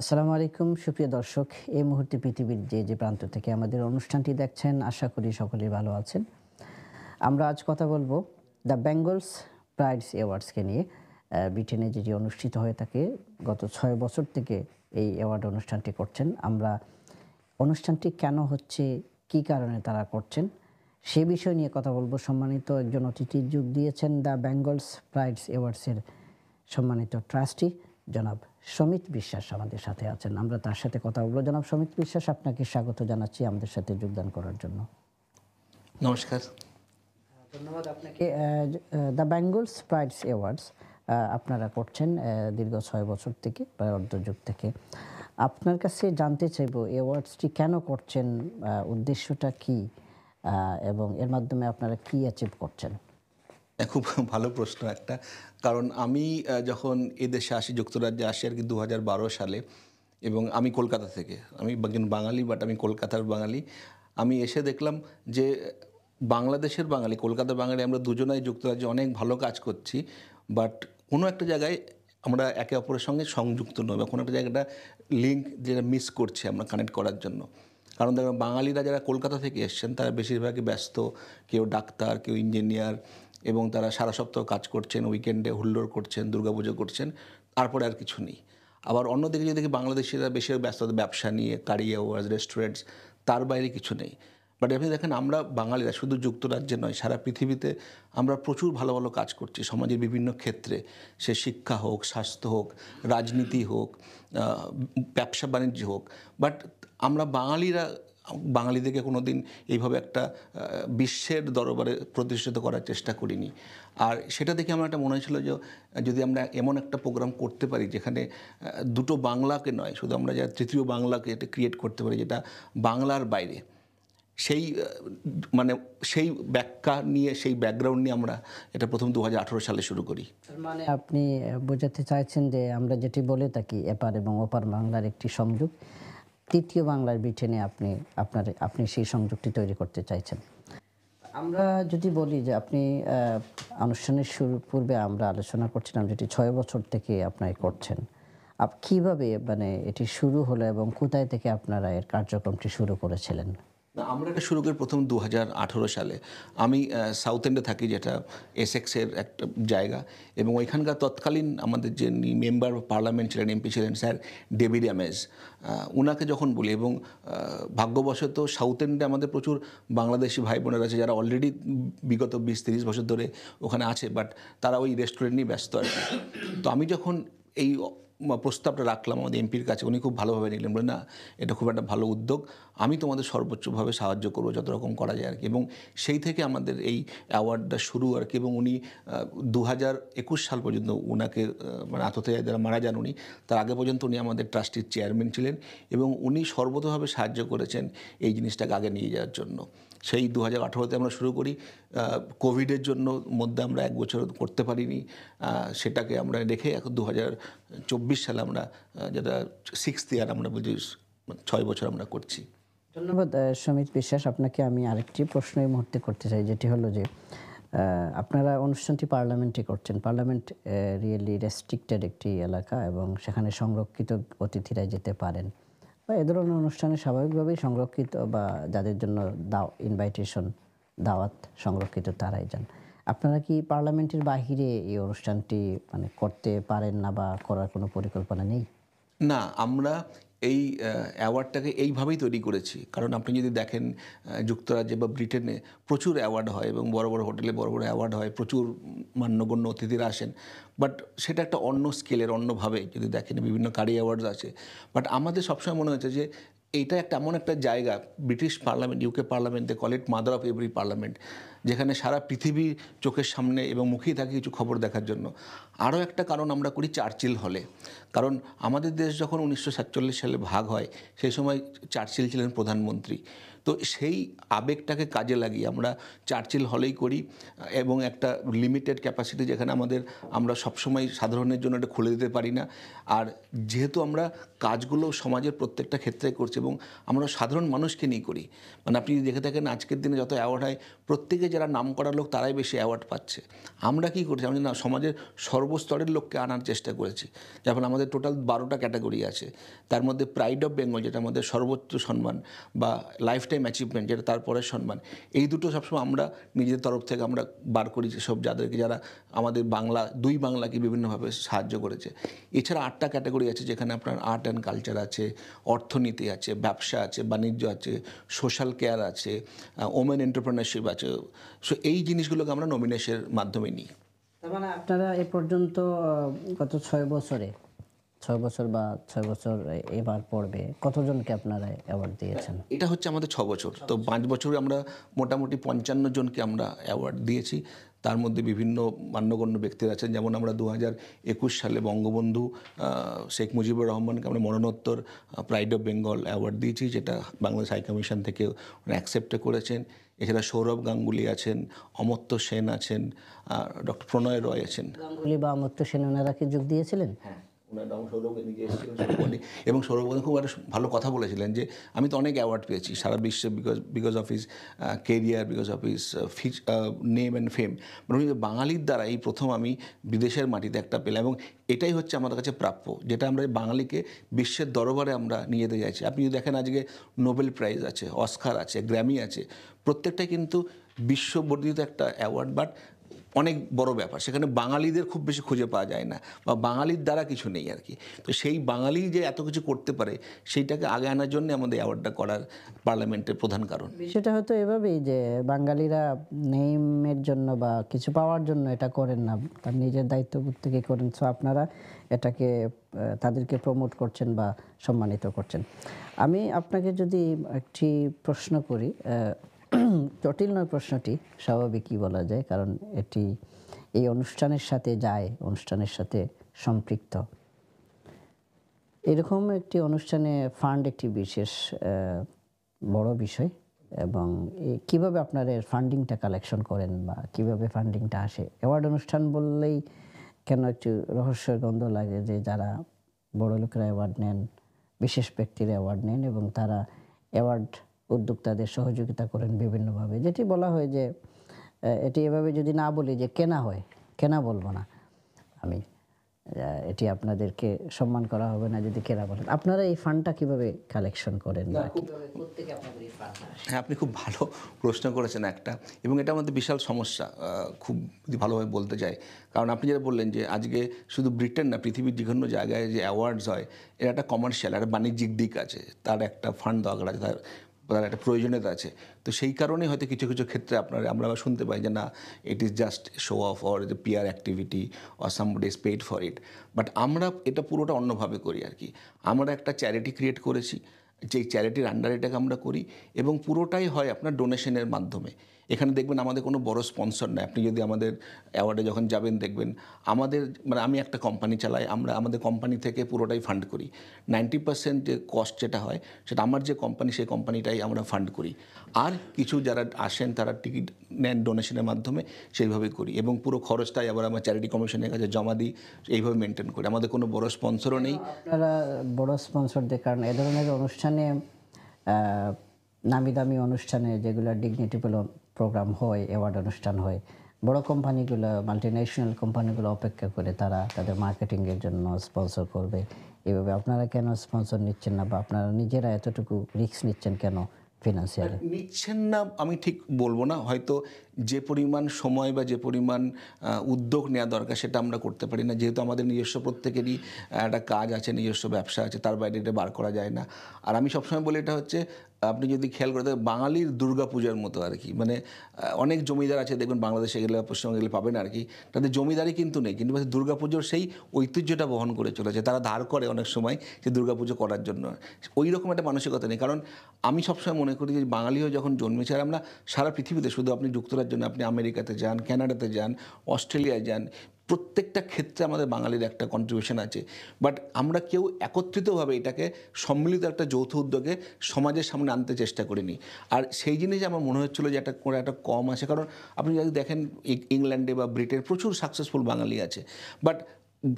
আসসালামু আলাইকুম সুপ্রিয় দর্শক। এই মুহূর্তে পৃথিবীর যে প্রান্ত থেকে আমাদের অনুষ্ঠানটি দেখছেন, আশা করি সকলেই ভালো আছেন। আমরা আজ কথা বলবো দ্য বেঙ্গলস প্রাইডস অ্যাওয়ার্ডসকে নিয়ে। ব্রিটেনে যেটি অনুষ্ঠিত হয়ে থাকে, গত ৬ বছর থেকে এই অ্যাওয়ার্ড অনুষ্ঠানটি করছেন। আমরা অনুষ্ঠানটি কেন হচ্ছে, কী কারণে তারা করছেন, সে বিষয় নিয়ে কথা বলবো। সম্মানিত একজন অতিথি যোগ দিয়েছেন দ্য বেঙ্গলস প্রাইডস অ্যাওয়ার্ডসের সম্মানিত ট্রাস্টি জনাব সমিত বিশ্বাস আমাদের সাথে আছেন। আমরা তার সাথে কথা বলবো। জনাব সমিত বিশ্বাস, আপনাকে স্বাগত জানাচ্ছি আমাদের সাথে যোগদান করার জন্য। নমস্কার। ধন্যবাদ আপনাকে। দ্য বেঙ্গলস প্রাইডস অ্যাওয়ার্ডস আপনারা করছেন দীর্ঘ ৬ বছর থেকে, প্রায় অর্ধযুগ থেকে। আপনার কাছে জানতে চাইব, অ্যাওয়ার্ডসটি কেন করছেন, উদ্দেশ্যটা কী, এবং এর মাধ্যমে আপনারা কী অ্যাচিভ করছেন? খুব ভালো প্রশ্ন একটা। কারণ আমি যখন এদেশে আসি, যুক্তরাজ্যে আসি আর কি ২০১২ সালে, এবং আমি কলকাতা থেকে, আমি একজন বাঙালি, বাট আমি কলকাতার বাঙালি। আমি এসে দেখলাম যে বাংলাদেশের বাঙালি, কলকাতার বাঙালি, আমরা দুজনাই যুক্তরাজ্যে অনেক ভালো কাজ করছি, বাট কোনো একটা জায়গায় আমরা একে অপরের সঙ্গে সংযুক্ত নই, বা কোনো একটা জায়গাটা লিঙ্ক যেটা মিস করছে আমরা কানেক্ট করার জন্য। কারণ দেখবেন বাঙালিরা যারা কলকাতা থেকে এসছেন তারা বেশিরভাগই ব্যস্ত, কেউ ডাক্তার, কেউ ইঞ্জিনিয়ার, এবং তারা সারা সপ্তাহ কাজ করছেন, উইকেন্ডে হুল্লোড় করছেন, দুর্গাপুজো করছেন, তারপরে আর কিছু নেই। আবার অন্যদিকে যদি দেখি বাংলাদেশিরা বেশি ব্যস্ত ব্যবসা নিয়ে, কারিয়া ওয়ার্স, রেস্টুরেন্টস, তার বাইরে কিছু নেই। বাট আপনি দেখেন আমরা বাঙালিরা শুধু যুক্তরাজ্যে নয়, সারা পৃথিবীতে আমরা প্রচুর ভালো ভালো কাজ করছি সমাজের বিভিন্ন ক্ষেত্রে। সে শিক্ষা হোক, স্বাস্থ্য হোক, রাজনীতি হোক, ব্যবসা বাণিজ্য হোক। বাট আমরা বাঙালিদেরকে কোনো দিন এইভাবে একটা বিশ্বের দরবারে প্রতিষ্ঠিত করার চেষ্টা করিনি। আর সেটা দেখে আমার একটা মনে হয়েছিল যে যদি আমরা এমন একটা প্রোগ্রাম করতে পারি যেখানে দুটো বাংলাকে নয়, শুধু আমরা যা তৃতীয় বাংলাকে এটা ক্রিয়েট করতে পারি, যেটা বাংলার বাইরে, সেই সেই ব্যাখ্যা নিয়ে, সেই ব্যাকগ্রাউন্ড নিয়ে আমরা এটা প্রথম ২০১৮ সালে শুরু করি। মানে আপনি বোঝাতে চাইছেন যে আমরা যেটি বলে থাকি এপার এবং ওপার বাংলার একটি সংযোগ, তৃতীয় বাংলার ব্রিটেনে আপনি সেই সংযোগটি তৈরি করতে চাইছেন। আমরা যদি বলি যে আপনি অনুষ্ঠানের শুরুর পূর্বে আমরা আলোচনা করছিলাম যেটি ৬ বছর থেকে আপনারা করছেন। কীভাবে এটি শুরু হলো এবং কোথায় থেকে আপনারা এর কার্যক্রমটি শুরু করেছিলেন? আমরা এটা শুরু করি প্রথম ২০১৮ সালে। আমি সাউথ এন্ডে থাকি, যেটা এসেক্সের একটা জায়গা, এবং ওইখানকার তৎকালীন আমাদের যে মেম্বার অফ পার্লামেন্ট ছিলেন, এমপি ছিলেন স্যার ডেভিড অ্যামেজ, ওনাকে যখন বলি, এবং ভাগ্যবশত সাউথ এন্ডে আমাদের প্রচুর বাংলাদেশি ভাই বোনেরা আছে যারা অলরেডি বিগত ২০-৩০ বছর ধরে ওখানে আছে, বাট তারা ওই রেস্টুরেন্ট নিয়ে ব্যস্ত আর কি। তো আমি যখন এই প্রস্তাবটা রাখলাম আমাদের এমপির কাছে, উনি খুব ভালোভাবে নিলেন, বলে না, এটা খুব একটা ভালো উদ্যোগ, আমি তোমাদের সর্বোচ্চভাবে সাহায্য করবো যত রকম করা যায় আর কি। এবং সেই থেকে আমাদের এই অ্যাওয়ার্ডটা শুরু আর কি। এবং উনি ২০২১ সাল পর্যন্ত ওনাকে আততায়ীরা যারা মারা যান, উনি তার আগে পর্যন্ত উনি আমাদের ট্রাস্টির চেয়ারম্যান ছিলেন, এবং উনি সর্বতোভাবে সাহায্য করেছেন এই জিনিসটাকে আগে নিয়ে যাওয়ার জন্য। সেই ২০১৮-তে আমরা শুরু করি। কোভিডের জন্য মধ্যে আমরা ১ বছর করতে পারিনি, সেটাকে আমরা রেখে এখন ২০২৪ সালে আমরা, যেটা 6th ইয়ার আমরা বলছি, ৬ বছর আমরা করছি। ধন্যবাদ সমিত বিশ্বাস। আপনাকে আমি আরেকটি প্রশ্ন এই মুহূর্তে করতে চাই, যেটি হলো যে আপনারা অনুষ্ঠানটি পার্লামেন্টে করছেন। পার্লামেন্ট রিয়েলি রেস্ট্রিক্টেড একটি এলাকা, এবং সেখানে সংরক্ষিত অতিথিরাই যেতে পারেন, বা এ ধরনের অনুষ্ঠানে স্বাভাবিকভাবেই সংরক্ষিত বা যাদের জন্য দাওয়াত সংরক্ষিত তারাই যান। আপনারা কি পার্লামেন্টের বাহিরে এই অনুষ্ঠানটি করতে পারেন না, বা করার কোনো পরিকল্পনা নেই? না, আমরা এই অ্যাওয়ার্ডটাকে এইভাবেই তৈরি করেছি। কারণ আপনি যদি দেখেন যুক্তরাজ্যে বা ব্রিটেনে প্রচুর অ্যাওয়ার্ড হয়, এবং বড় বড় হোটেলে বড় বড় অ্যাওয়ার্ড হয়, প্রচুর মান্যগণ্য অতিথিরা আসেন, বাট সেটা একটা অন্য স্কেলের, অন্যভাবে যদি দেখেন বিভিন্ন কারি অ্যাওয়ার্ডস আছে। বাট আমাদের সবসময় মনে হয়েছে যে এইটা এমন একটা জায়গা, British parliament, UK parliament, they call it mother of every parliament, যেখানে সারা পৃথিবী চোখের সামনে এবং মুখেই থাকে কিছু খবর দেখার জন্য। আরও একটা কারণ আমরা করি চার্চিল হলে। কারণ আমাদের দেশ যখন 1947 সালে ভাগ হয়, সেই সময় চার্চিল ছিলেন প্রধানমন্ত্রী। তো সেই আবেগটাকে কাজে লাগিয়ে আমরা চার্চিল হলেই করি এবং একটা লিমিটেড ক্যাপাসিটি, যেখানে আমরা সবসময় সাধারণের জন্য এটা খুলে দিতে পারি না। আর যেহেতু আমরা কাজগুলো সমাজের প্রত্যেকটা ক্ষেত্রে করছি এবং আমরা সাধারণ মানুষকে নিয়ে করি, মানে আপনি যদি দেখে থাকেন আজকের দিনে যত অ্যাওয়ার্ড হয় প্রত্যেকে যারা নাম করা লোক তারাই বেশি অ্যাওয়ার্ড পাচ্ছে। আমরা কী করছি, আমরা না সমাজের সর্বস্তরের লোককে আনার চেষ্টা করেছি। যেমন আমাদের টোটাল 12টা ক্যাটাগরি আছে, তার মধ্যে প্রাইড অফ বেঙ্গল যেটা আমাদের সর্বোচ্চ সম্মান, বা লাইফ টাইম অ্যাচিভমেন্ট যেটা তারপরের সম্মান, এই দুটো সবসময় আমরা নিজেদের তরফ থেকে আমরা বার করি, যেসব যারা আমাদের দুই বাংলাকে বিভিন্নভাবে সাহায্য করেছে। এছাড়া 8টা ক্যাটাগরি আছে, যেখানে আপনার আর্ট অ্যান্ড কালচার আছে, অর্থনীতি আছে, ব্যবসা আছে, বাণিজ্য আছে, সোশ্যাল কেয়ার আছে, ওমেন এন্টারপ্রেনারশিপ আছে। সো এই জিনিসগুলোকে আমরা নমিনেশনের মাধ্যমে নিই। তার মানে আপনারা এ পর্যন্ত গত 6 বছর বা 6 বছর এবার পড়বে, কতজনকে আপনারা অ্যাওয়ার্ড দিয়েছেন? এটা হচ্ছে আমাদের 6 বছর। তো 5 বছরে আমরা মোটামুটি 55 জনকে আমরা অ্যাওয়ার্ড দিয়েছি। তার মধ্যে বিভিন্ন মান্যগণ্য ব্যক্তিরা আছেন, যেমন আমরা 2021 সালে বঙ্গবন্ধু শেখ মুজিবুর রহমানকে আমরা মরণোত্তর প্রাইড অফ বেঙ্গল অ্যাওয়ার্ড দিয়েছি, যেটা বাংলাদেশ হাইকমিশন থেকে অ্যাকসেপ্ট করেছেন। এছাড়া সৌরভ গাঙ্গুলি আছেন, অমর্ত্য সেন আছেন, ডক্টর প্রণয় রয় আছেন। গাঙ্গুলি বা অমর্ত্য সেন ওনারা কি যোগ দিয়েছিলেন? হ্যাঁ, সৌরভকে নিজে এসেছিলেন এবং সৌরভ খুব একটা ভালো কথা বলেছিলেন যে আমি তো অনেক অ্যাওয়ার্ড পেয়েছি সারা বিশ্বে, because of his career, because of his name and ফেম, মানে বাঙালির দ্বারা এই প্রথম আমি বিদেশের মাটিতে একটা পেলাম, এবং এটাই হচ্ছে আমাদের কাছে প্রাপ্য, যেটা আমরা বাঙালিকে বিশ্বের দরবারে আমরা নিয়ে যেতে চাইছি। আপনি যদি দেখেন আজকে নোবেল প্রাইজ আছে, অস্কার আছে, গ্র্যামি আছে, প্রত্যেকটাই কিন্তু বিশ্ববর্ধিত একটা অ্যাওয়ার্ড, বাট অনেক বড় ব্যাপার। সেখানে বাঙালিদের খুব বেশি খুঁজে পাওয়া যায় না, বা বাঙালির দ্বারা কিছু নেই আর কি। তো সেই বাঙালি যে এত কিছু করতে পারে সেইটাকে আগে আনার জন্য আমাদের অ্যাওয়ার্ডটা করার পার্লামেন্টের প্রধান কারণ। বিষয়টা হয়তো এভাবেই যে বাঙালিরা নেইমের জন্য বা কিছু পাওয়ার জন্য এটা করেন না, তার নিজের দায়িত্ববোধ থেকে করেন। সো আপনারা এটাকে তাদেরকে প্রমোট করছেন বা সম্মানিত করছেন। আমি আপনাকে যদি একটি প্রশ্ন করি, জটিল নয় প্রশ্নটি, স্বাভাবিকই বলা যায়, কারণ এটি এই অনুষ্ঠানের সাথে যায়, অনুষ্ঠানের সাথে সম্পৃক্ত। এরকম একটি অনুষ্ঠানে ফান্ড একটি বিশেষ বড় বিষয়, এবং কিভাবে আপনারা এর ফান্ডিংটা কালেকশন করেন বা কিভাবে ফান্ডিংটা আসে? অ্যাওয়ার্ড অনুষ্ঠান বললেই কেন একটু রহস্যের গন্ধ লাগে, যে যারা বড় লোকেরা অ্যাওয়ার্ড নেন, বিশেষ ব্যক্তিরা অ্যাওয়ার্ড নেন, এবং তারা অ্যাওয়ার্ড উদ্যোক্তাদের সহযোগিতা করেন বিভিন্নভাবে। যেটি বলা হয় যে এটি এভাবে যদি না বলি যে কেনা বলবো না আমি, এটি আপনাদেরকে সম্মান করা হবে না যদি কেনা বলেন। আপনারা এই ফান্ডটা কিভাবে কালেকশন করেন? হ্যাঁ, আপনি খুব ভালো প্রশ্ন করেছেন একটা, এবং এটা আমাদের বিশাল সমস্যা, খুব যদি ভালোভাবে বলতে চাই। কারণ আপনি যেটা বললেন যে আজকে শুধু ব্রিটেন না, পৃথিবীর বিভিন্ন জায়গায় যে অ্যাওয়ার্ডস হয়, এর একটা কমার্শিয়াল, একটা বাণিজ্যিক দিক আছে, তার একটা ফান্ড দরকার আছে, তার একটা প্রয়োজনীয়তা আছে। তো সেই কারণেই হয়তো কিছু কিছু ক্ষেত্রে আমরা শুনতে পাই যে না, it is just show off or the peer activity or somebody is paid for it. But আমরা এটা পুরোটা অন্যভাবে করি আর কি। আমরা একটা চ্যারিটি ক্রিয়েট করেছি, যেই চ্যারিটির আন্ডারে এটাকে আমরা করি, এবং পুরোটাই হয় আপনার ডোনেশনের মাধ্যমে। এখানে দেখবেন আমাদের কোনো বড় স্পন্সর নেই। আপনি যদি আমাদের অ্যাওয়ার্ডে যখন যাবেন দেখবেন আমি একটা কোম্পানি চালাই, আমাদের কোম্পানি থেকে পুরোটাই ফান্ড করি। 90% যে কস্ট যেটা হয় সেটা আমার যে কোম্পানি, সেই কোম্পানিটাই আমরা ফান্ড করি। আর কিছু যারা আসেন তারা টিকিট নেন ডোনেশনের মাধ্যমে, সেইভাবেই করি, এবং পুরো খরচটাই আবার আমার চ্যারিটি কমিশনের কাছে জমা দিই, এইভাবে মেনটেন করি। আমাদের কোনো বড় স্পন্সরও নেই। আপনারা বড় স্পন্সরদের কারণ এ ধরনের অনুষ্ঠানে, নামি দামি অনুষ্ঠানে যেগুলো ডিগনিটিফুল প্রোগ্রাম হয়, অ্যাওয়ার্ড অনুষ্ঠান হয়, বড় কোম্পানিগুলো, মাল্টিন্যাশনাল কোম্পানিগুলো অপেক্ষা করে তারা তাদের মার্কেটিংয়ের জন্য স্পন্সর করবে। এভাবে আপনারা কেন স্পন্সর নিচ্ছেন না, বা আপনারা নিজেরা এতটুকু রিস্ক নিচ্ছেন কেন ফিনান্সিয়ালি? নিচ্ছেন না আমি ঠিক বলবো না, হয়তো যে পরিমাণ সময় বা যে পরিমাণ উদ্যোগ নেওয়া দরকার সেটা আমরা করতে পারি না, যেহেতু আমাদের নিজস্ব প্রত্যেকেরই একটা কাজ আছে, নিজস্ব ব্যবসা আছে, তার বাইরে এটা বার করা যায় না। আর আমি সবসময় বলি, এটা হচ্ছে আপনি যদি খেয়াল করে দেখেন বাঙালির দুর্গাপূজার মতো আর কি। মানে অনেক জমিদার আছে দেখবেন বাংলাদেশে গেলে, পশ্চিমবঙ্গে গেলে পাবেন আর কি, তাদের জমিদারি কিন্তু নেই, কিন্তু দুর্গাপুজোর সেই ঐতিহ্যটা বহন করে চলেছে। তারা ধার করে অনেক সময় যে দুর্গাপুজো করার জন্য, ওই রকম একটা মানসিকতা নেই। কারণ আমি সবসময় মনে করি যে বাঙালি হয়ে যখন জন্মেছে, আর আমরা সারা পৃথিবীতে, শুধু আপনি যুক্তরাজ্যে না, আপনি আমেরিকাতে যান, কানাডাতে যান, অস্ট্রেলিয়ায় যান, প্রত্যেকটা ক্ষেত্রে আমাদের বাঙালির একটা কন্ট্রিবিউশন আছে, বাট আমরা কেউ একত্রিতভাবে এটাকে সম্মিলিত একটা যৌথ উদ্যোগে সমাজের সামনে আনতে চেষ্টা করিনি। আর সেই জিনিস আমার মনে হচ্ছিলো যে একটা করে একটা কম আছে, কারণ আপনি যদি দেখেন ইংল্যান্ডে বা ব্রিটেনে প্রচুর সাকসেসফুল বাঙালি আছে, বাট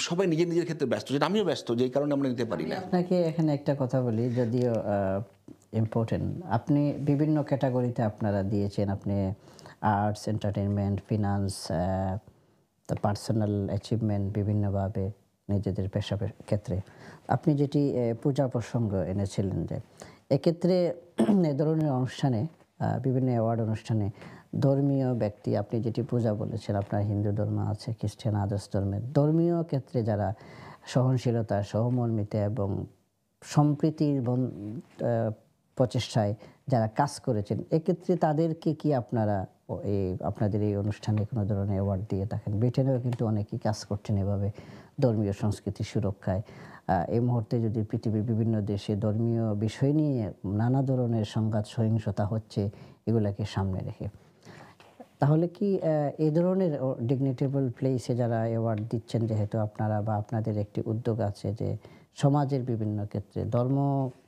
সবাই নিজের নিজের ক্ষেত্রে ব্যস্ত, যেটা আমিও ব্যস্ত, যেই কারণে আমরা নিতে পারি না। আপনাকে এখানে একটা কথা বলি, যদিও ইম্পর্টেন্ট। আপনি বিভিন্ন ক্যাটাগরিতে আপনারা দিয়েছেন, আপনি arts, entertainment, finance, personal achievement, বিভিন্নভাবে নিজেদের পেশা ক্ষেত্রে। আপনি যেটি পূজা প্রসঙ্গ এনেছিলেন, যে এক্ষেত্রে এ ধরনের অনুষ্ঠানে, বিভিন্ন অ্যাওয়ার্ড অনুষ্ঠানে ধর্মীয় ব্যক্তি, আপনি যেটি পূজা বলেছেন, আপনার হিন্দু ধর্ম আছে, খ্রিস্টান, আদার্স ধর্মের, ধর্মীয় ক্ষেত্রে যারা সহনশীলতা, সহমর্মিতা এবং সম্প্রীতির প্রচেষ্টায় যারা কাজ করেছেন, এক্ষেত্রে তাদেরকে কি আপনারা আপনাদের এই অনুষ্ঠানে কোনো ধরনের অ্যাওয়ার্ড দিয়ে থাকেন? ব্রিটেনেও কিন্তু অনেকেই কাজ করছেন এভাবে ধর্মীয় সংস্কৃতি সুরক্ষায়। এই মুহূর্তে যদি পৃথিবীর বিভিন্ন দেশে ধর্মীয় বিষয় নিয়ে নানা ধরনের সংঘাত, সহিংসতা হচ্ছে, এগুলাকে সামনে রেখে, তাহলে কি এই ধরনের ডিগনিটেবল প্লেসে যারা অ্যাওয়ার্ড দিচ্ছেন, যেহেতু আপনারা বা আপনাদের একটি উদ্যোগ আছে যে সমাজের বিভিন্ন ক্ষেত্রে, ধর্ম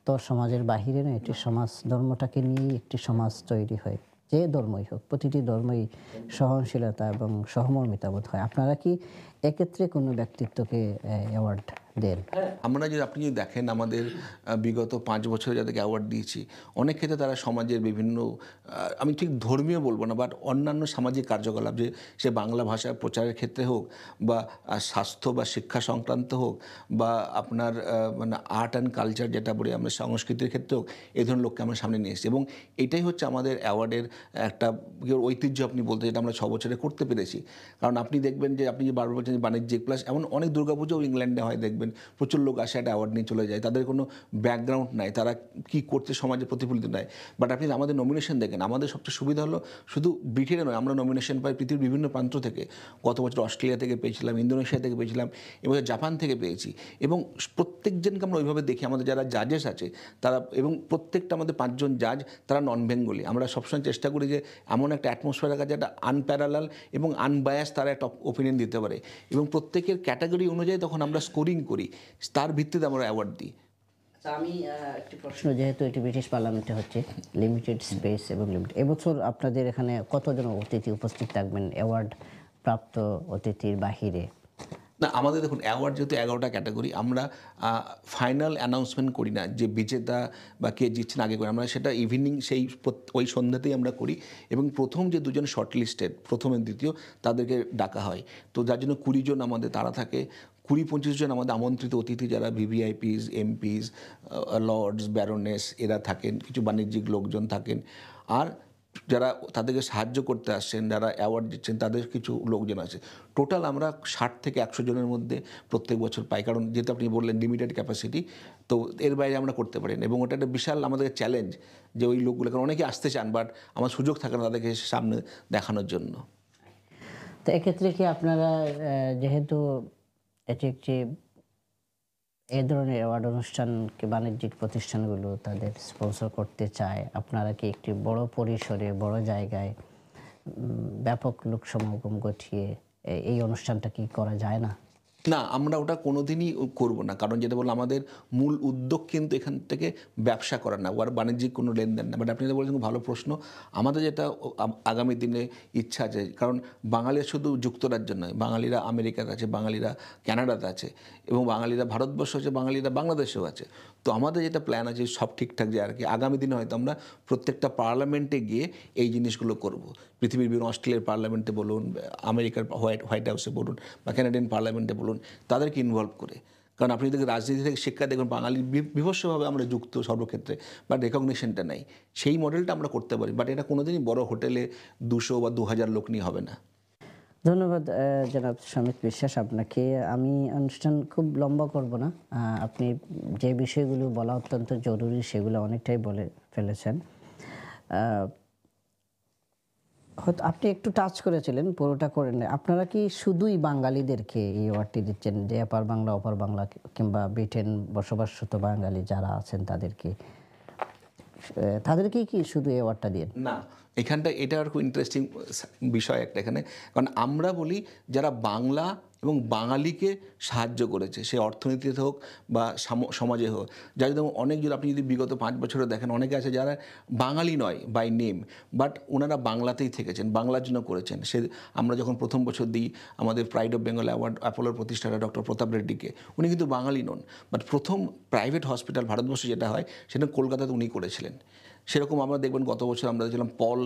তো সমাজের বাহিরে নয়, একটি সমাজ, ধর্মটাকে নিয়েই একটি সমাজ তৈরি হয়, যে ধর্মই হোক, প্রতিটি ধর্মই সহনশীলতা এবং সহমর্মিতা বোধ হয়। আপনারা কি এক্ষেত্রে কোনো ব্যক্তিত্বকে অ্যাওয়ার্ড দেন? আমরা যদি, আপনি যদি দেখেন আমাদের বিগত 5 বছরে যাদেরকে অ্যাওয়ার্ড দিয়েছি, অনেক ক্ষেত্রে তারা সমাজের বিভিন্ন, আমি ঠিক ধর্মীয় বলবো না, বাট অন্যান্য সামাজিক কার্যকলাপ, যে সে বাংলা ভাষার প্রচারের ক্ষেত্রে হোক, বা স্বাস্থ্য বা শিক্ষা সংক্রান্ত হোক, বা আপনার মানে আর্ট অ্যান্ড কালচার যেটা বলি আমরা, সংস্কৃতির ক্ষেত্রে হোক, এই ধরনের লোককে আমরা সামনে নিয়ে এসেছি। এবং এটাই হচ্ছে আমাদের অ্যাওয়ার্ডের একটা ঐতিহ্য আপনি বলতে, যেটা আমরা 6 বছরে করতে পেরেছি। কারণ আপনি দেখবেন যে, আপনি যে বারবার বলছেন বাণিজ্যিক, প্লাস এমন অনেক দুর্গাপুজোও ইংল্যান্ডে হয়, দেখবেন প্রচুর লোক আসে, একটা অ্যাওয়ার্ড নিয়ে চলে যায়, তাদের কোনো ব্যাকগ্রাউন্ড নাই, তারা কী করছে সমাজে প্রতিফলিত নাই। বাট আপনি আমাদের নমিনেশন দেখেন, আমাদের সবচেয়ে সুবিধা হলো শুধু ব্রিটেনে নয়, আমরা নমিনেশন পাই পৃথিবীর বিভিন্ন প্রান্ত থেকে। গত বছর অস্ট্রেলিয়া থেকে পেয়েছিলাম, ইন্দোনেশিয়া থেকে পেয়েছিলাম, এবছর জাপান থেকে পেয়েছি। এবং প্রত্যেকজনকে আমরা ওইভাবে দেখি, আমাদের যারা জাজেস আছে তারা, এবং প্রত্যেকটা আমাদের 5 জন জাজ, তারা নন বেঙ্গলি। আমরা সবসময় চেষ্টা করি যে এমন একটা অ্যাটমসফিয়ার রাখা, যেটা আনপ্যারালাল এবং আনবায়াস, তারা একটা ওপিনিয়ন দিতে পারে। এবং প্রত্যেকের ক্যাটাগরি অনুযায়ী তখন আমরা স্কোরিং করি, তার ভিত্তিতে আমরা অ্যাওয়ার্ড দিই। আমি একটি প্রশ্ন, যেহেতু এটি ব্রিটিশ পার্লামেন্টে হচ্ছে, লিমিটেড স্পেস এবং লিমিটেড, এবছর আপনাদের এখানে কতজন অতিথি উপস্থিত থাকবেন অ্যাওয়ার্ড প্রাপ্ত অতিথির বাহিরে? না, আমাদের দেখুন, অ্যাওয়ার্ড যেহেতু 11টা ক্যাটাগরি, আমরা ফাইনাল অ্যানাউন্সমেন্ট করি না যে বিজেতা বা কে জিতছেন আগে করি, আমরা সেটা ইভিনিং ওই সন্ধ্যাতেই আমরা করি। এবং প্রথম যে 2 জন শর্টলিস্টেড, প্রথম এবং দ্বিতীয়, তাদেরকে ডাকা হয়। তো যার জন্য 20 জন আমাদের তারা থাকে, 20-25 জন আমাদের আমন্ত্রিত অতিথি, যারা ভিভিআইপিস, এমপিস, লর্ডস, ব্যারোনেস, এরা থাকেন, কিছু বাণিজ্যিক লোকজন থাকেন। আর যারা তাদেরকে সাহায্য করতে আসছেন, যারা অ্যাওয়ার্ড দিচ্ছেন, তাদের কিছু লোকজন আছে। টোটাল আমরা 60 থেকে 100 জনের মধ্যে প্রত্যেক বছর পাই, কারণ যেহেতু আপনি বললেন লিমিটেড ক্যাপাসিটি, তো এর বাইরে আমরা করতে পারি না। এবং ওটা একটা বিশাল আমাদের চ্যালেঞ্জ, যে ওই লোকগুলো, কারণ অনেকে আসতে চান, বাট আমার সুযোগ থাকে না তাদেরকে সামনে দেখানোর জন্য। তো এক্ষেত্রে কি আপনারা, যেহেতু এটি একটি এই ধরনের অ্যাওয়ার্ড অনুষ্ঠানকে বাণিজ্যিক প্রতিষ্ঠানগুলো তাদের স্পন্সর করতে চায়, আপনারা কি একটি বড় পরিসরে, বড় জায়গায়, ব্যাপক লোক সমাগম ঘটিয়ে এই অনুষ্ঠানটা কি করা যায় না? না, আমরা ওটা কোনোদিনই করব না, কারণ যেটা বললাম, আমাদের মূল উদ্যোগ কিন্তু এখান থেকে ব্যবসা করা না, আর বাণিজ্যিক কোনো লেনদেন না। বাট আপনি যেটা বলেছেন, খুব ভালো প্রশ্ন। আমাদের যেটা আগামী দিনে ইচ্ছা আছে, কারণ বাঙালিরা শুধু যুক্তরাজ্য নয়, বাঙালিরা আমেরিকাতে আছে, বাঙালিরা কানাডাতে আছে, এবং বাঙালিরা ভারতবর্ষ আছে, বাঙালিরা বাংলাদেশেও আছে। তো আমাদের যেটা প্ল্যান আছে, সব ঠিকঠাক যায় আর কি, আগামী দিনে হয়তো আমরা প্রত্যেকটা পার্লামেন্টে গিয়ে এই জিনিসগুলো করব। পৃথিবীর বিভিন্ন, অস্ট্রেলিয়ার পার্লামেন্টে বলুন, আমেরিকার হোয়াইট হাউসে বলুন, বা কানাডিয়ান পার্লামেন্টে বলুন, তাদেরকে ইনভলভ করে। কারণ আপনি যদি রাজনীতি থেকে শিক্ষা দেখুন, বাঙালি বিভৎসভাবে আমরা যুক্ত সর্বক্ষেত্রে, বাট রেকগনিশনটা নেই। সেই মডেলটা আমরা করতে পারি, বাট এটা কোনোদিনই বড় হোটেলে 200 বা 2000 লোক নিয়ে হবে না। ধন্যবাদ জনাব সমিত বিশ্বাস আপনাকে। আমি অনুষ্ঠান খুব লম্বা করব না, আপনি যে বিষয়গুলো বলা অত্যন্ত জরুরি সেগুলো অনেকটাই বলে ফেলেছেন। হয়তো আপনি একটু টাচ করেছিলেন, পুরোটা করেন। আপনারা কি শুধুই বাঙালিদেরকে এই অ্যাওয়ার্ডটি দিচ্ছেন, যে এপার বাংলা ওপার বাংলা, কিংবা ব্রিটেন বসবাসরত বাঙালি যারা আছেন তাদেরকেই কি শুধু অ্যাওয়ার্ডটা দিয়ে? না, এখানটা এটা আর খুব ইন্টারেস্টিং বিষয় একটা এখানে, কারণ আমরা বলি যারা বাংলা এবং বাঙালিকে সাহায্য করেছে, সে অর্থনীতিতে হোক বা সমাজে হোক। যার জন্য আপনি যদি বিগত 5 বছরে দেখেন, অনেকে আছে যারা বাঙালি নয় বাই নেম, বাট ওনারা বাংলাতেই থেকেছেন, বাংলার জন্য করেছেন। আমরা যখন প্রথম বছর দিই আমাদের প্রাইড অফ বেঙ্গল অ্যাওয়ার্ড অ্যাপোলোর প্রতিষ্ঠাতা ডক্টর প্রতাপ রেড্ডিকে, উনি কিন্তু বাঙালি নন, বাট প্রথম প্রাইভেট হসপিটাল ভারতবর্ষে যেটা হয় সেটা কলকাতাতে উনি করেছিলেন। সেরকম আমরা দেখবেন গত বছর আমরা দেখছিলাম পল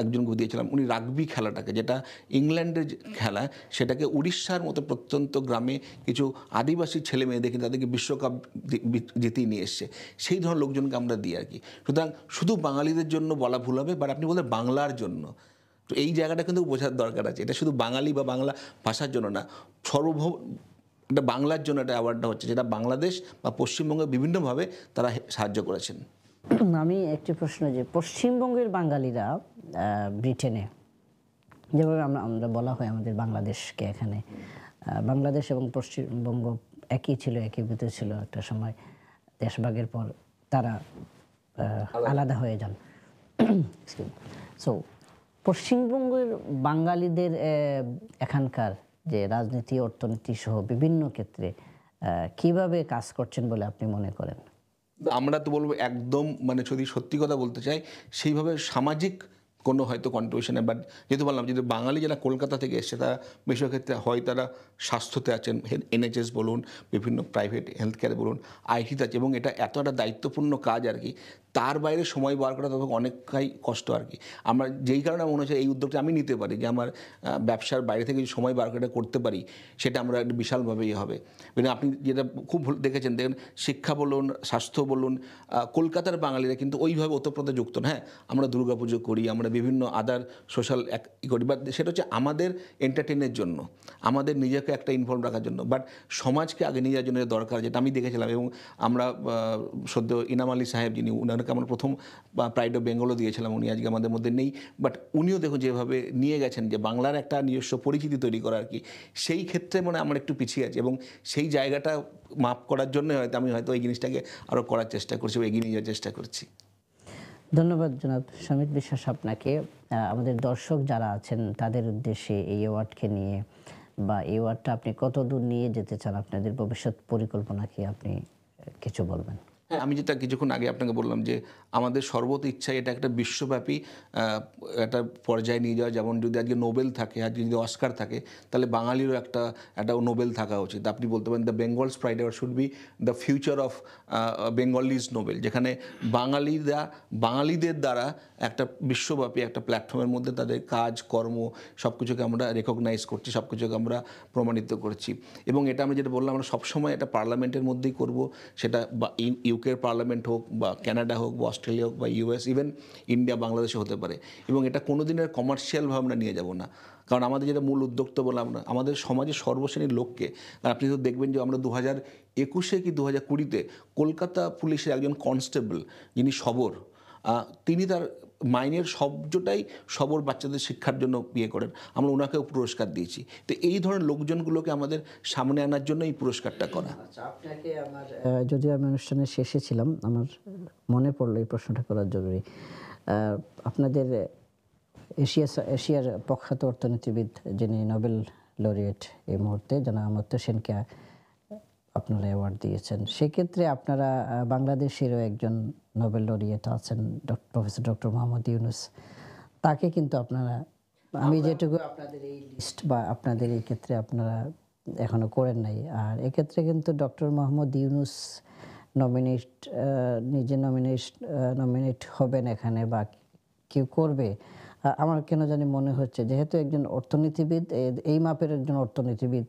একজনকে দিয়েছিলাম, উনি রাগবি খেলাটাকে, যেটা ইংল্যান্ডের খেলা, সেটাকে উড়িষ্যার মতো প্রত্যন্ত গ্রামে কিছু আদিবাসী ছেলে মেয়ে দেখে তাদেরকে বিশ্বকাপ জিতিয়ে নিয়ে এসছে। সেই ধরনের লোকজনকে আমরা দিই আর কি। সুতরাং শুধু বাঙালিদের জন্য বলা ভুল হবে, বাট আপনি বলতে বাংলার জন্য, তো এই জায়গাটা কিন্তু বোঝার দরকার আছে। এটা শুধু বাঙালি বা বাংলা ভাষার জন্য না, এটা বাংলার জন্য একটা অ্যাওয়ার্ডটা হচ্ছে, যেটা বাংলাদেশ বা পশ্চিমবঙ্গে বিভিন্নভাবে তারা সাহায্য করেছেন। আমি একটি প্রশ্ন, যে পশ্চিমবঙ্গের বাঙালিরা ব্রিটেনে যেভাবে আমরা বলা হয় আমাদের বাংলাদেশকে, এখানে বাংলাদেশ এবং পশ্চিমবঙ্গ একই ছিল, একীভূত ছিল একটা সময়, দেশভাগের পর তারা আলাদা হয়ে যান। সো পশ্চিমবঙ্গের বাঙালিদের এখানকার যে রাজনীতি, অর্থনীতি সহ বিভিন্ন ক্ষেত্রে কিভাবে কাজ করছেন বলে আপনি মনে করেন? আমরা তো বলবো একদম, মানে যদি সত্যি কথা বলতে চাই, সেইভাবে সামাজিক কোনো হয়তো কন্ট্রিবিউশনে, বাট যেহেতু বললাম, যদি বাঙালি যারা কলকাতা থেকে এসছে তারা বেশিরভাগ ক্ষেত্রে হয় তারা স্বাস্থ্যতে আছেন, NHS বলুন, বিভিন্ন প্রাইভেট হেলথ কেয়ার বলুন, আইটিতে আছে, এবং এটা এত একটা দায়িত্বপূর্ণ কাজ আর কি, তার বাইরে সময় বার করা তখন অনেকটাই কষ্ট আর কি। আমরা যেই কারণে মনে হচ্ছে এই উদ্যোগটা আমি নিতে পারি, যে আমার ব্যবসার বাইরে থেকে যদি সময় বার করে করতে পারি, সেটা আমরা একটা বিশালভাবেই হবে। মানে আপনি যেটা খুব দেখেছেন, দেখেন শিক্ষা বলুন, স্বাস্থ্য বলুন, কলকাতার বাঙালিরা কিন্তু ওইভাবে ওতপ্রোত যুক্ত না। হ্যাঁ, আমরা দুর্গাপুজো করি, আমরা বিভিন্ন আদার সোশ্যাল করি, বাট সেটা হচ্ছে আমাদের এন্টারটেনের জন্য, আমাদের নিজেকে একটা ইনফর্ম রাখার জন্য, বাট সমাজকে আগে নিয়ে যাওয়ার জন্য দরকার, যেটা আমি দেখেছিলাম। এবং আমরা সদ্য ইনাম আলী সাহেব, যিনি ওনাকে আমরা প্রথম প্রাইড অফ বেঙ্গলও দিয়েছিলাম, উনি আজকে আমাদের মধ্যে নেই, বাট উনিও দেখুন যেভাবে নিয়ে গেছেন, যে বাংলার একটা নিজস্ব পরিচিতি তৈরি করা আর কি, সেই ক্ষেত্রে মানে আমরা একটু পিছিয়ে আছি, এবং সেই জায়গাটা মাপ করার জন্য হয়তো আমি এই জিনিসটাকে আরও করার চেষ্টা করছি, এগিয়ে নিয়ে যাওয়ার চেষ্টা করছি। ধন্যবাদ জনাব সমিত বিশ্বাস আপনাকে। আমাদের দর্শক যারা আছেন তাদের উদ্দেশ্যে এই অ্যাওয়ার্ডকে নিয়ে, বা এই অ্যাওয়ার্ডটা আপনি কত দূর নিয়ে যেতে চান, আপনাদের ভবিষ্যৎ পরিকল্পনা কি, আপনি কিছু বলবেন? হ্যাঁ, আমি যেটা কিছুক্ষণ আগে আপনাকে বললাম, যে আমাদের সর্বত ইচ্ছা এটা একটা বিশ্বব্যাপী একটা পর্যায়ে নিয়ে যাওয়া। যেমন যদি আজকে নোবেল থাকে, আজকে যদি অস্কার থাকে, তাহলে বাঙালিরও একটা নোবেল থাকা উচিত। আপনি বলতে পারেন the Bengal's pride award should be the future of Bengalis Nobel, যেখানে বাঙালিদের দ্বারা একটা বিশ্বব্যাপী একটা প্ল্যাটফর্মের মধ্যে তাদের কাজ কর্ম সব কিছুকে আমরা রেকগনাইজ করছি, সব কিছুকে আমরা প্রমাণিত করছি। এবং এটা আমি যেটা বললাম, আমরা সবসময় এটা পার্লামেন্টের মধ্যেই করব, সেটা ইউকের পার্লামেন্ট হোক, বা কানাডা হোক, বা অস্ট্রেলিয়া হোক, বা US, ইভেন ইন্ডিয়া, বাংলাদেশে হতে পারে। এবং এটা কোনো দিনের কমার্শিয়ালভাবে আমরা নিয়ে যাব না, কারণ আমাদের যেটা মূল উদ্যোগ তো বললাম, আমাদের সমাজের সর্বশ্রেণীর লোককে, আপনি তো দেখবেন যে আমরা 2021 কি 2020-তে কলকাতা পুলিশের একজন কনস্টেবল, যিনি সবর, তিনি তার মাইনের সবটাই সবর বাচ্চাদের শিক্ষার জন্য করেন, আমরা ওনাকেও পুরস্কার দিয়েছি। তো এই ধরনের লোকজনগুলোকে আমাদের সামনে আনার জন্য এই পুরস্কারটা করা। আপনাকে আমার, যদিও আমি অনুষ্ঠানের শেষে ছিলাম, আমার মনে পড়লো এই প্রশ্নটা করার জরুরি। আপনাদের এশিয়ার প্রখ্যাত অর্থনীতিবিদ, যিনি নোবেল লরিয়েট এই মুহূর্তে, জনাব অমর্ত্য সেনকে আপনারা অ্যাওয়ার্ড দিয়েছেন, সেক্ষেত্রে আপনারা বাংলাদেশেরও একজন নোবেল লরিয়েট আছেন, প্রফেসর ডক্টর মোহাম্মদ ইউনুস, তাকে কিন্তু আপনারা, আমি যেটুকু আপনাদের এই লিস্ট বা আপনাদের এই ক্ষেত্রে আপনারা এখনো করেন নাই। আর এক্ষেত্রে কিন্তু ডক্টর মোহাম্মদ ইউনুস নিজে নমিনেট হবেন এখানে, বা কেউ করবে, আমার কেন জানি মনে হচ্ছে, যেহেতু একজন অর্থনীতিবিদ, এই মাপের একজন অর্থনীতিবিদ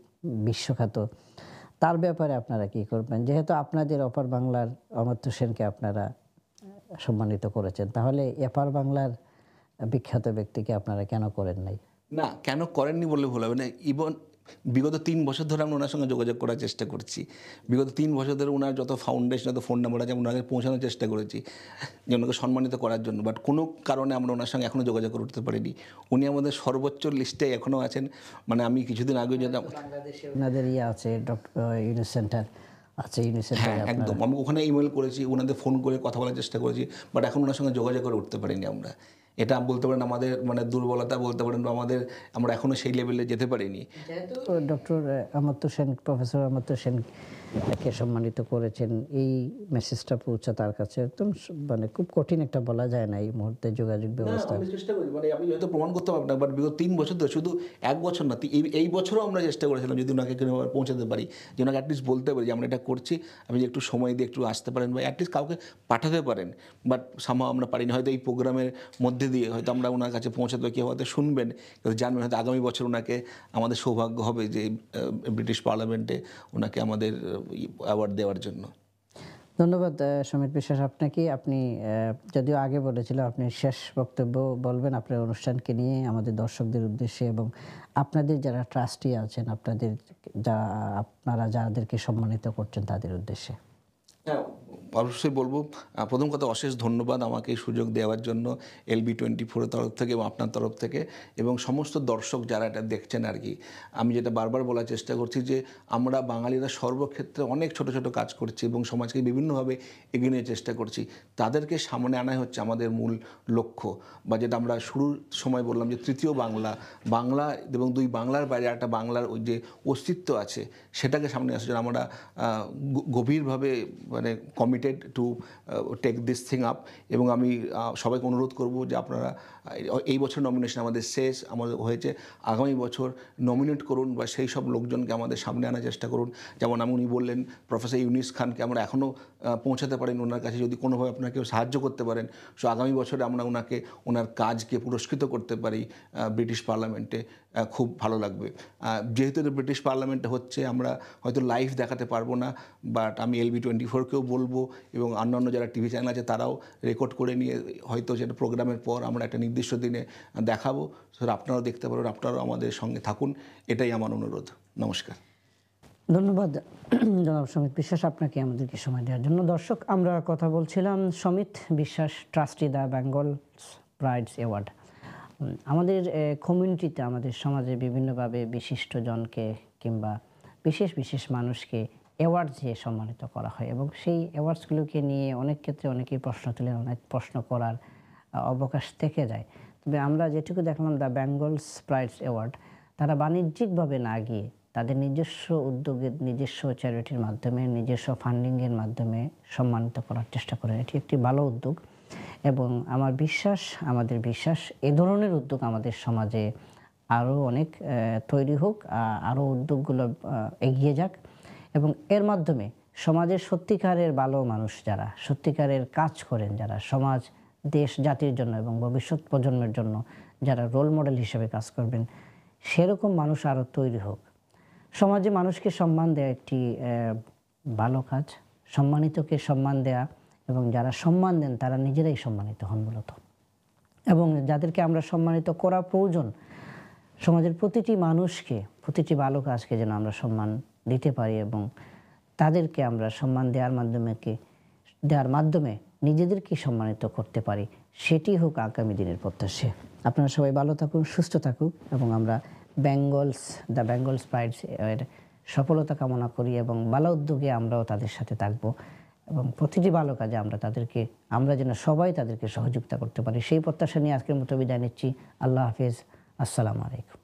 বিশ্বখ্যাত, তার ব্যাপারে আপনারা কি করবেন? যেহেতু আপনাদের অপার বাংলার অমর্ত্য সেনকে আপনারা সম্মানিত করেছেন, তাহলে এপার বাংলার বিখ্যাত ব্যক্তিকে আপনারা কেন করেন নাই? না, কেন করেননি বললে ভুল হবে না। ইভন বিগত 3 বছর ধরে আমরা ওনার সঙ্গে যোগাযোগ করার চেষ্টা করছি। বিগত 3 বছর ধরে ওনার যত ফাউন্ডেশন, যত ফোন নাম্বার আছে, আমরা ওনাকে পৌঁছানোর চেষ্টা করেছি, যে ওনাকে সম্মানিত করার জন্য, বাট কোনো কারণে আমরা ওনার সঙ্গে এখনও যোগাযোগ করতে পারিনি। উনি আমাদের সর্বোচ্চ লিস্টে এখনও আছেন। মানে আমি কিছুদিন আগে যেটা বাংলাদেশে ওনাদের আছে, ইউনিস সেন্টার আছে, হ্যাঁ একদম, আমি ওখানে ইমেল করেছি, ওনাদের ফোন করে কথা বলার চেষ্টা করেছি, বাট এখন ওনার সঙ্গে যোগাযোগ করে উঠতে পারিনি আমরা। এটা বলতে পারেন আমাদের মানে দুর্বলতা বলতে পারেন, বা আমরা এখনও সেই লেভেলে যেতে পারিনি। যেহেতু ডক্টর অমর্ত্য সেন, প্রফেসর অমর্ত্য সেন কে সম্মানিত করেছেন, এই মেসেজটা পৌঁছা তার কাছে একদম মানে খুব কঠিন একটা বলা যায় না এই মুহূর্তে যোগাযোগ ব্যবস্থা। আমি চেষ্টা করি, মানে আমি হয়তো প্রমাণ করতে পারবো না, বাট বিগত 3 বছর ধরে, শুধু 1 বছর না, এই বছরও আমরা চেষ্টা করেছিলাম যদি ওনাকে কোনোভাবে পৌঁছাতে পারি, যে ওনাকে অ্যাটলিস্ট বলতে পারি যে আমরা এটা করছি, আপনি যে একটু সময় দিয়ে একটু আসতে পারেন বা অ্যাটলিস্ট কাউকে পাঠাতে পারেন। বাট সামহাও আমরা পারিনি। হয়তো এই প্রোগ্রামের মধ্যে দিয়ে হয়তো আমরা ওনার কাছে পৌঁছাতে পারি, কেউ হয়তো শুনবেন, কেউ জানবেন, হয়তো আগামী বছর ওনাকে আমাদের সৌভাগ্য হবে যে ব্রিটিশ পার্লামেন্টে ওনাকে আমাদের অ্যাওয়ার্ড দেওয়ার জন্য। ধন্যবাদ সমিত বিশ্বাস আপনাকে। আপনি যদিও আগে বলেছিলাম, আপনি শেষ বক্তব্য বলবেন আপনার অনুষ্ঠানকে নিয়ে আমাদের দর্শকদের উদ্দেশ্যে এবং আপনাদের যারা ট্রাস্টি আছেন, আপনারা যাদেরকে সম্মানিত করছেন তাদের উদ্দেশ্যে। হ্যাঁ, অবশ্যই বলবো। প্রথম কথা, অশেষ ধন্যবাদ আমাকে এই সুযোগ দেওয়ার জন্য LB24 এর তরফ থেকে এবং আপনার তরফ থেকে, এবং সমস্ত দর্শক যারা এটা দেখছেন আর কি। আমি যেটা বারবার বলার চেষ্টা করছি যে আমরা বাঙালিরা সর্বক্ষেত্রে অনেক ছোট ছোট কাজ করছি এবং সমাজকে বিভিন্নভাবে এগিয়ে নিয়ে চেষ্টা করছি। তাদেরকে সামনে আনাই হচ্ছে আমাদের মূল লক্ষ্য, বা যেটা আমরা শুরুর সময় বললাম যে তৃতীয় বাংলা এবং দুই বাংলার বাইরে একটা বাংলার ওই যে অস্তিত্ব আছে, সেটাকে সামনে আসার জন্য আমরা গভীরভাবে মানে committed to take this thing up. এবং আমি সবাইকে অনুরোধ করব যে আপনারা এই বছর নমিনেশন আমাদের শেষ আমাদের হয়েছে, আগামী বছর নমিনেট করুন বা সেই সব লোকজনকে আমাদের সামনে আনার চেষ্টা করুন। যেমন উনি বললেন প্রফেসর ইউনিস খানকে আমরা এখনও পৌঁছাতে পারেন ওনার কাছে, যদি কোনোভাবে আপনারা কেউ সাহায্য করতে পারেন। সো আগামী বছরে আমরা ওনার কাজকে পুরস্কৃত করতে পারি ব্রিটিশ পার্লামেন্টে, খুব ভালো লাগবে। যেহেতু এটা ব্রিটিশ পার্লামেন্টে হচ্ছে, আমরা হয়তো লাইভ দেখাতে পারবো না, বাট আমি LB24কেও বলবো এবং অন্যান্য যারা টিভি চ্যানেল আছে তারাও রেকর্ড করে নিয়ে হয়তো সেটা প্রোগ্রামের পর আমরা একটা নির্দিষ্ট দিনে দেখাবো, সেটা আপনারাও দেখতে পারবেন, আপনারাও আমাদের সঙ্গে থাকুন, এটাই আমার অনুরোধ। নমস্কার। ধন্যবাদ জনাব সমিত বিশ্বাস আপনাকে আমাদেরকে সময় দেওয়ার জন্য। দর্শক, আমরা কথা বলছিলাম সমিত বিশ্বাস, ট্রাস্টি দ্য বেঙ্গল প্রাইডস অ্যাওয়ার্ড। আমাদের কমিউনিটিতে, আমাদের সমাজে বিভিন্নভাবে বিশিষ্টজনকে কিংবা বিশেষ বিশেষ মানুষকে অ্যাওয়ার্ড দিয়ে সম্মানিত করা হয় এবং সেই অ্যাওয়ার্ডসগুলোকে নিয়ে অনেক ক্ষেত্রে অনেকেই প্রশ্ন তুলেন, অনেক প্রশ্ন করার অবকাশ থেকে যায়। তবে আমরা যেটুকু দেখলাম দ্য বেঙ্গলস প্রাইডস অ্যাওয়ার্ড, তারা বাণিজ্যিকভাবে না গিয়ে তাদের নিজস্ব উদ্যোগের, নিজস্ব চ্যারিটির মাধ্যমে, নিজস্ব ফান্ডিংয়ের মাধ্যমে সম্মানিত করার চেষ্টা করেন। এটি একটি ভালো উদ্যোগ এবং আমাদের বিশ্বাস এ ধরনের উদ্যোগ আমাদের সমাজে আরও অনেক তৈরি হোক, আরও উদ্যোগগুলো এগিয়ে যাক এবং এর মাধ্যমে সমাজের সত্যিকারের ভালো মানুষ যারা সত্যিকারের কাজ করেন, যারা সমাজ, দেশ, জাতির জন্য এবং ভবিষ্যৎ প্রজন্মের জন্য যারা রোল মডেল হিসেবে কাজ করবেন, সেরকম মানুষ আরও তৈরি হোক। সমাজে মানুষকে সম্মান দেওয়া একটি ভালো কাজ, সম্মানিতকে সম্মান দেয়া, এবং যারা সম্মান দেন তারা নিজেরাই সম্মানিত হন মূলত। এবং যাদেরকে আমরা সম্মানিত করা প্রয়োজন, সমাজের প্রতিটি মানুষকে, প্রতিটি ভালো কাজকে যেন আমরা সম্মান দিতে পারি এবং তাদেরকে আমরা সম্মান দেওয়ার মাধ্যমে নিজেদেরকে সম্মানিত করতে পারি, সেটি হোক আগামী দিনের প্রত্যাশা। আপনারা সবাই ভালো থাকুন, সুস্থ থাকুন এবং আমরা দ্য বেঙ্গলস প্রাইডস এর সফলতা কামনা করি এবং ভালো উদ্যোগে আমরাও তাদের সাথে থাকবো এবং প্রতিটি ভালো কাজে আমরা যেন সবাই তাদেরকে সহযোগিতা করতে পারি, সেই প্রত্যাশা নিয়ে আজকের মতো বিদায় নিচ্ছি। আল্লাহ হাফিজ, আসসালামু আলাইকুম।